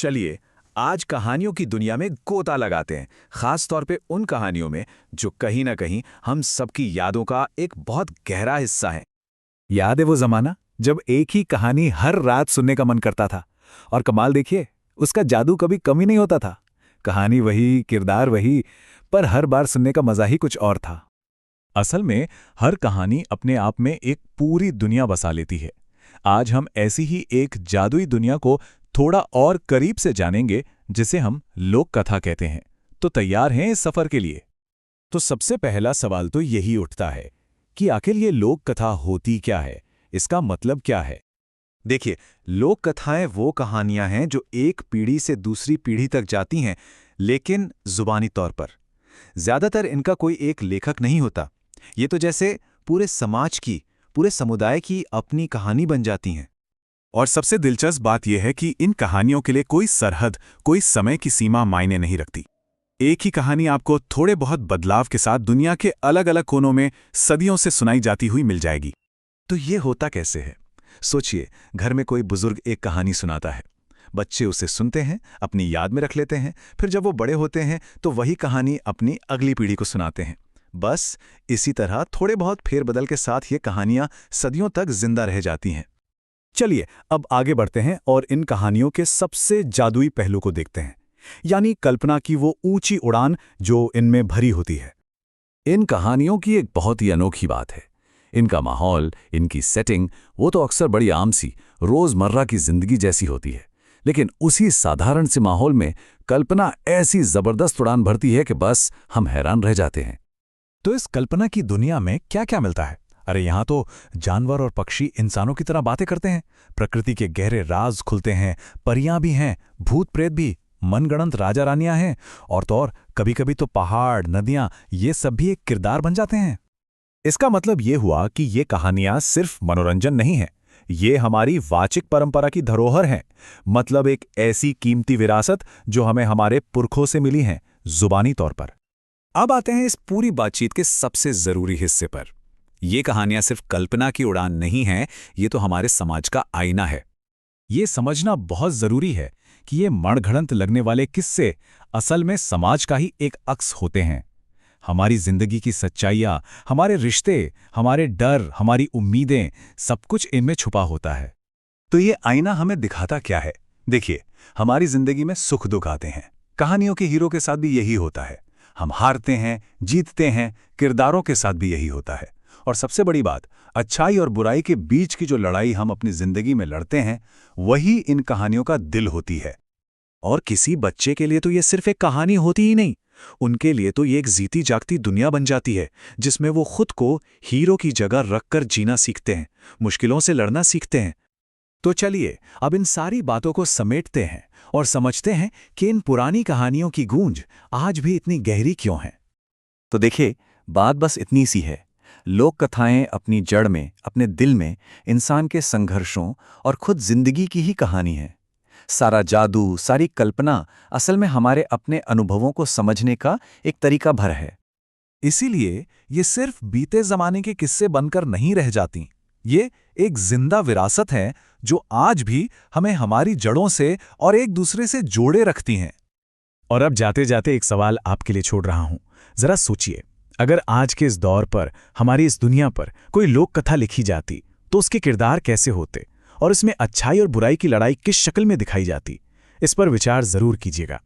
चलिए आज कहानियों की दुनिया में गोता लगाते हैं, खास तौर पे उन कहानियों में जो कहीं ना कहीं हम सबकी यादों का एक बहुत गहरा हिस्सा है। याद है वो जमाना जब एक ही कहानी हर रात सुनने का मन करता था? और कमाल देखिए, उसका जादू कभी कमी नहीं होता था। कहानी वही, किरदार वही, पर हर बार सुनने का मजा ही कुछ और था। असल में हर कहानी अपने आप में एक पूरी दुनिया बसा लेती है। आज हम ऐसी ही एक जादुई दुनिया को थोड़ा और करीब से जानेंगे, जिसे हम लोक कथा कहते हैं। तो तैयार हैं इस सफर के लिए? तो सबसे पहला सवाल तो यही उठता है कि आखिर ये लोक कथा होती क्या है, इसका मतलब क्या है। देखिए, लोक कथाएं वो कहानियां हैं जो एक पीढ़ी से दूसरी पीढ़ी तक जाती हैं, लेकिन जुबानी तौर पर। ज्यादातर इनका कोई एक लेखक नहीं होता। ये तो जैसे पूरे समाज की, पूरे समुदाय की अपनी कहानी बन जाती हैं। और सबसे दिलचस्प बात यह है कि इन कहानियों के लिए कोई सरहद, कोई समय की सीमा मायने नहीं रखती। एक ही कहानी आपको थोड़े बहुत बदलाव के साथ दुनिया के अलग अलग कोनों में सदियों से सुनाई जाती हुई मिल जाएगी। तो ये होता कैसे है? सोचिए, घर में कोई बुजुर्ग एक कहानी सुनाता है, बच्चे उसे सुनते हैं, अपनी याद में रख लेते हैं, फिर जब वो बड़े होते हैं तो वही कहानी अपनी अगली पीढ़ी को सुनाते हैं। बस इसी तरह थोड़े बहुत फेरबदल के साथ ये कहानियां सदियों तक जिंदा रह जाती हैं। चलिए अब आगे बढ़ते हैं और इन कहानियों के सबसे जादुई पहलू को देखते हैं, यानी कल्पना की वो ऊंची उड़ान जो इनमें भरी होती है। इन कहानियों की एक बहुत ही अनोखी बात है। इनका माहौल, इनकी सेटिंग, वो तो अक्सर बड़ी आम सी रोजमर्रा की जिंदगी जैसी होती है, लेकिन उसी साधारण से माहौल में कल्पना ऐसी जबरदस्त उड़ान भरती है कि बस हम हैरान रह जाते हैं। तो इस कल्पना की दुनिया में क्या क्या मिलता है? अरे यहाँ तो जानवर और पक्षी इंसानों की तरह बातें करते हैं, प्रकृति के गहरे राज खुलते हैं, परियां भी हैं, भूत प्रेत भी, मनगढ़ंत राजा रानियां हैं, और तो और कभी-कभी तो पहाड़, नदियां, ये सब भी एक किरदार बन जाते हैं। इसका मतलब ये हुआ कि ये कहानियां सिर्फ मनोरंजन नहीं है, ये हमारी वाचिक परंपरा की धरोहर हैं। मतलब एक ऐसी कीमती विरासत जो हमें हमारे पुरखों से मिली है, जुबानी तौर पर। अब आते हैं इस पूरी बातचीत के सबसे जरूरी हिस्से पर। ये कहानियां सिर्फ कल्पना की उड़ान नहीं हैं, ये तो हमारे समाज का आईना है। ये समझना बहुत जरूरी है कि ये मनगढ़ंत लगने वाले किस्से असल में समाज का ही एक अक्स होते हैं। हमारी जिंदगी की सच्चाइयां, हमारे रिश्ते, हमारे डर, हमारी उम्मीदें, सब कुछ इनमें छुपा होता है। तो ये आईना हमें दिखाता क्या है? देखिए, हमारी जिंदगी में सुख दुख आते हैं। कहानियों के हीरो के साथ भी यही होता है। हम हारते हैं, जीतते हैं, किरदारों के साथ भी यही होता है। और सबसे बड़ी बात, अच्छाई और बुराई के बीच की जो लड़ाई हम अपनी जिंदगी में लड़ते हैं, वही इन कहानियों का दिल होती है। और किसी बच्चे के लिए तो ये सिर्फ एक कहानी होती ही नहीं, उनके लिए तो ये एक जीती जागती दुनिया बन जाती है, जिसमें वो खुद को हीरो की जगह रखकर जीना सीखते हैं, मुश्किलों से लड़ना सीखते हैं। तो चलिए अब इन सारी बातों को समेटते हैं और समझते हैं कि इन पुरानी कहानियों की गूंज आज भी इतनी गहरी क्यों है। तो देखिए, बात बस इतनी सी है। लोक कथाएं अपनी जड़ में, अपने दिल में इंसान के संघर्षों और खुद जिंदगी की ही कहानी है। सारा जादू, सारी कल्पना असल में हमारे अपने अनुभवों को समझने का एक तरीका भर है। इसीलिए ये सिर्फ बीते जमाने के किस्से बनकर नहीं रह जाती। ये एक जिंदा विरासत है जो आज भी हमें हमारी जड़ों से और एक दूसरे से जोड़े रखती हैं। और अब जाते जाते एक सवाल आपके लिए छोड़ रहा हूं। जरा सोचिए, अगर आज के इस दौर पर, हमारी इस दुनिया पर कोई लोक कथा लिखी जाती तो उसके किरदार कैसे होते और इसमें अच्छाई और बुराई की लड़ाई किस शक्ल में दिखाई जाती? इस पर विचार जरूर कीजिएगा।